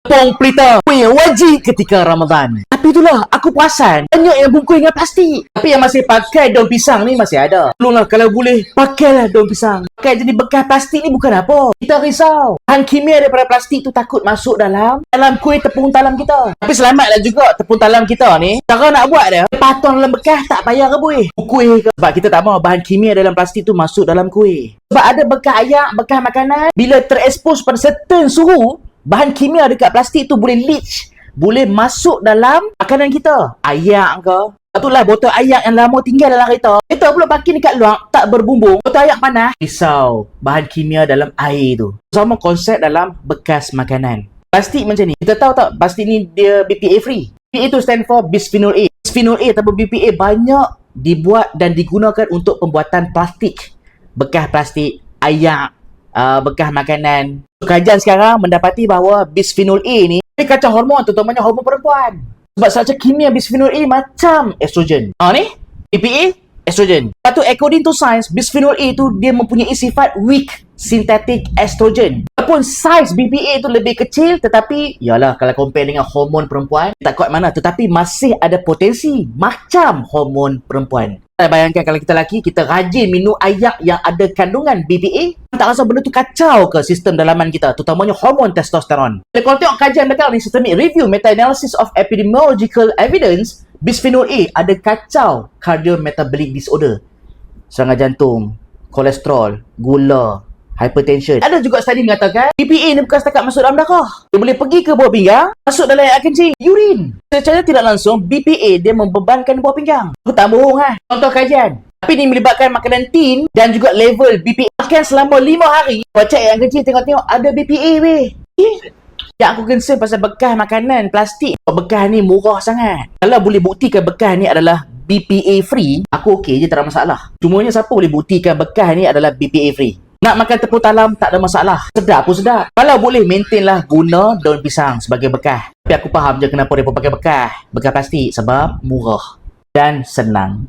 Tepung pelita yang wajib ketika Ramadan. Tapi itulah, aku perasan banyak yang bungkus dengan plastik. Tapi yang masih pakai daun pisang ni masih ada. Tolonglah kalau boleh, pakailah daun pisang. Pakai jadi bekas plastik ni bukan apa. Kita risau. Bahan kimia daripada plastik tu takut masuk dalam kuih tepung talam kita. Tapi selamatlah juga tepung talam kita ni. Cara nak buat dia, patong dalam bekas tak payah rebus. Kuih ke. Sebab kita tak mahu bahan kimia dalam plastik tu masuk dalam kuih. Sebab ada bekas ayak, bekas makanan. Bila terekspos pada certain suhu, bahan kimia dekat plastik tu boleh leach, boleh masuk dalam makanan kita. Ayak ke, itulah botol ayak yang lama tinggal dalam kereta. Kita pula parking dekat luar, tak berbumbung. Botol ayak panas. Risau bahan kimia dalam air tu. Sama konsep dalam bekas makanan. Plastik macam ni. Kita tahu tak, plastik ni dia BPA free. BPA tu stand for bisphenol A. Bisphenol A atau BPA banyak dibuat dan digunakan untuk pembuatan plastik. Bekas plastik, ayak, bekas makanan. Kajian sekarang mendapati bahawa bisphenol A ni dia kacau hormon, terutamanya hormon perempuan. Sebab secara kimia bisphenol A macam estrogen. Ni BPA, estrogen. Lepas tu according to science, bisphenol A tu dia mempunyai sifat weak synthetic estrogen. Walaupun saiz BPA tu lebih kecil, tetapi yalah kalau compare dengan hormon perempuan tak kuat mana, tetapi masih ada potensi macam hormon perempuan. Bayangkan kalau kita lelaki, kita rajin minum ayak yang ada kandungan BPA, tak rasa benda tu kacau ke sistem dalaman kita, terutamanya hormon testosteron. Kalau tengok kajian belakang ni, Systemic Review Meta-Analysis of Epidemiological Evidence, bisphenol A ada kacau cardiometabolic disorder, serangan jantung, kolesterol, gula, hypertension. Ada juga studi mengatakan BPA ni bukan setakat masuk dalam darah. Dia boleh pergi ke buah pinggang, masuk dalam air kencing, urine. Secara tidak langsung, BPA dia membebankan buah pinggang. Aku tak bohong Contoh kajian. Tapi ni melibatkan makanan tin dan juga level BPA. Makan selama 5 hari, baca air kencing, tengok-tengok ada BPA weh. Yang aku concern pasal bekas makanan plastik. Bekas ni murah sangat. Kalau boleh buktikan bekas ni adalah BPA free, aku okey je, tak ada masalah. Cumanya siapa boleh buktikan bekas ni adalah BPA free? Nak makan tepung talam tak ada masalah. Sedap pun sedap. Kalau boleh maintain lah guna daun pisang sebagai bekas. Tapi aku faham je kenapa mereka pakai bekas plastik. Sebab murah dan senang.